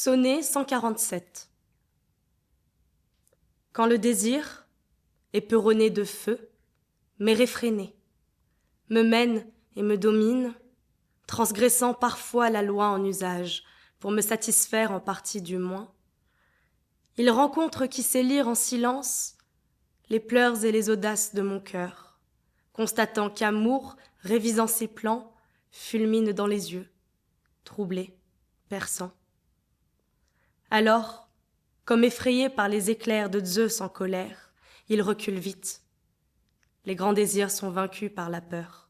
Sonnet 147. Quand le désir, éperonné de feu, m'est réfréné, me mène et me domine, transgressant parfois la loi en usage, pour me satisfaire en partie du moins, il rencontre qui sait lire en silence les pleurs et les audaces de mon cœur, constatant qu'amour, révisant ses plans, fulmine dans les yeux, troublé, perçant. Alors, comme effrayé par les éclairs de Zeus en colère, il recule vite. Les grands désirs sont vaincus par la peur.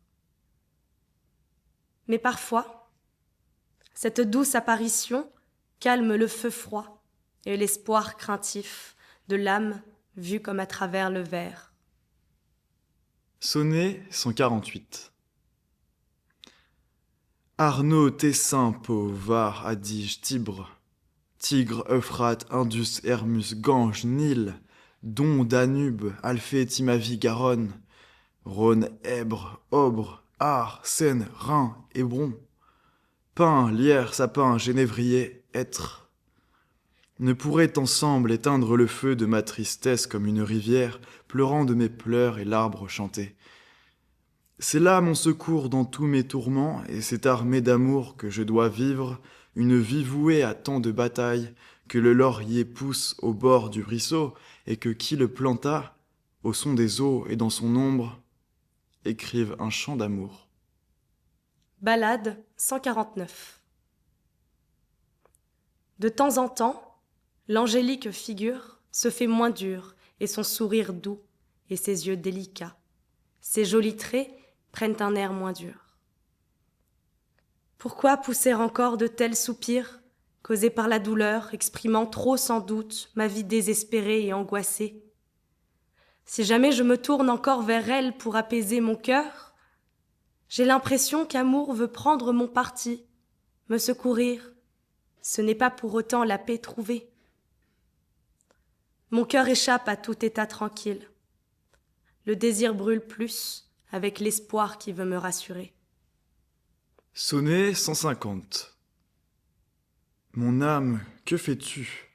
Mais parfois, cette douce apparition calme le feu froid et l'espoir craintif de l'âme vue comme à travers le verre. Sonnet 148. Arnaud, Tessin, Pau, Var, Adige, Tibre, Tigre, Euphrate, Indus, Hermus, Gange, Nil, Don, Danube, Alphée, Timavie, Garonne, Rhône, Èbre, Aubre, Ar, Seine, Rhin, Hébron, Pin, Lierre, Sapin, Génévrier, Hêtre, ne pourraient ensemble éteindre le feu de ma tristesse comme une rivière, pleurant de mes pleurs et l'arbre chanté. C'est là mon secours dans tous mes tourments, et cette armée d'amour que je dois vivre, une vie vouée à tant de batailles, que le laurier pousse au bord du ruisseau, et que qui le planta, au son des eaux et dans son ombre, écrive un chant d'amour. Ballade 149. De temps en temps, l'angélique figure se fait moins dure, et son sourire doux, et ses yeux délicats. Ses jolis traits prennent un air moins dur. Pourquoi pousser encore de tels soupirs, causés par la douleur, exprimant trop sans doute ma vie désespérée et angoissée? Si jamais je me tourne encore vers elle pour apaiser mon cœur, j'ai l'impression qu'amour veut prendre mon parti, me secourir. Ce n'est pas pour autant la paix trouvée. Mon cœur échappe à tout état tranquille. Le désir brûle plus avec l'espoir qui veut me rassurer. Sonnet 150. Mon âme, que fais-tu?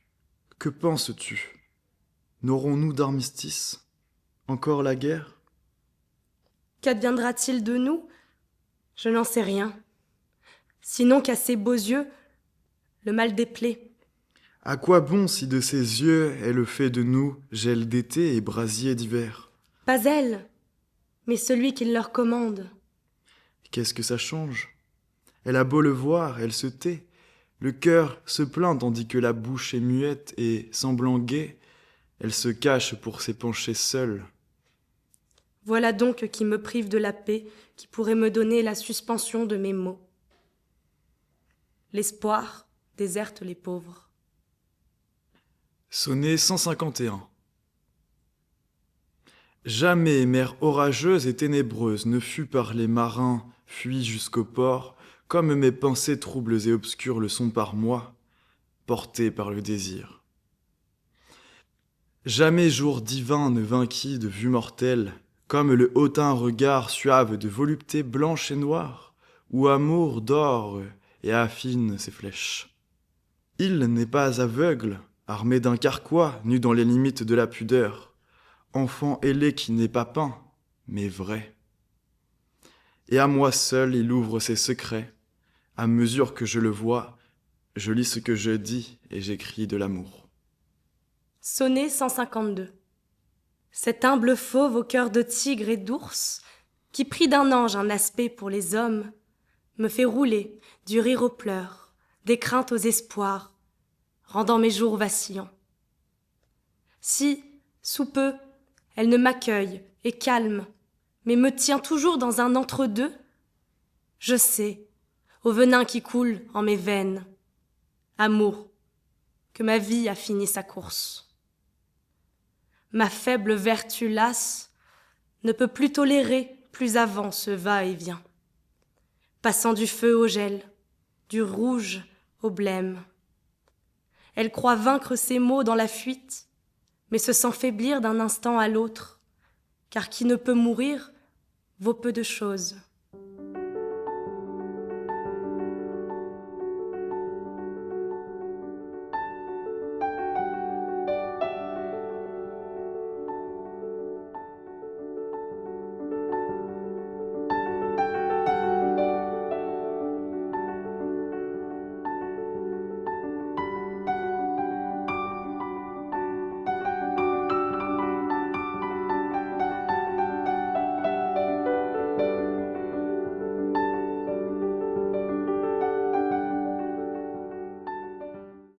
Que penses-tu? N'aurons-nous d'armistice? Encore la guerre? Qu'adviendra-t-il de nous? Je n'en sais rien. Sinon qu'à ses beaux yeux, le mal déplaît. À quoi bon si de ses yeux elle fait de nous gel d'été et brasier d'hiver? Pas elle, mais celui qui leur commande. Qu'est-ce que ça change? Elle a beau le voir, elle se tait. Le cœur se plaint tandis que la bouche est muette et, semblant gaie, elle se cache pour s'épancher seule. Voilà donc qui me prive de la paix, qui pourrait me donner la suspension de mes maux. L'espoir déserte les pauvres. Sonnet 151. Jamais mer orageuse et ténébreuse ne fut par les marins fuis jusqu'au port, comme mes pensées troubles et obscures le sont par moi, portées par le désir. Jamais jour divin ne vainquit de vue mortelle, comme le hautain regard suave de volupté blanche et noire, où amour dore et affine ses flèches. Il n'est pas aveugle, armé d'un carquois, nu dans les limites de la pudeur, enfant ailé qui n'est pas peint, mais vrai. Et à moi seul il ouvre ses secrets, à mesure que je le vois, je lis ce que je dis et j'écris de l'amour. Sonnet 152. Cet humble fauve au cœur de tigre et d'ours, qui prit d'un ange un aspect pour les hommes, me fait rouler du rire aux pleurs, des craintes aux espoirs, rendant mes jours vacillants. Si, sous peu, elle ne m'accueille et calme, mais me tient toujours dans un entre-deux, je sais, au venin qui coule en mes veines, amour, que ma vie a fini sa course. Ma faible vertu lasse ne peut plus tolérer plus avant ce va-et-vient, passant du feu au gel, du rouge au blême. Elle croit vaincre ses maux dans la fuite, mais se sent faiblir d'un instant à l'autre, car qui ne peut mourir vaut peu de choses.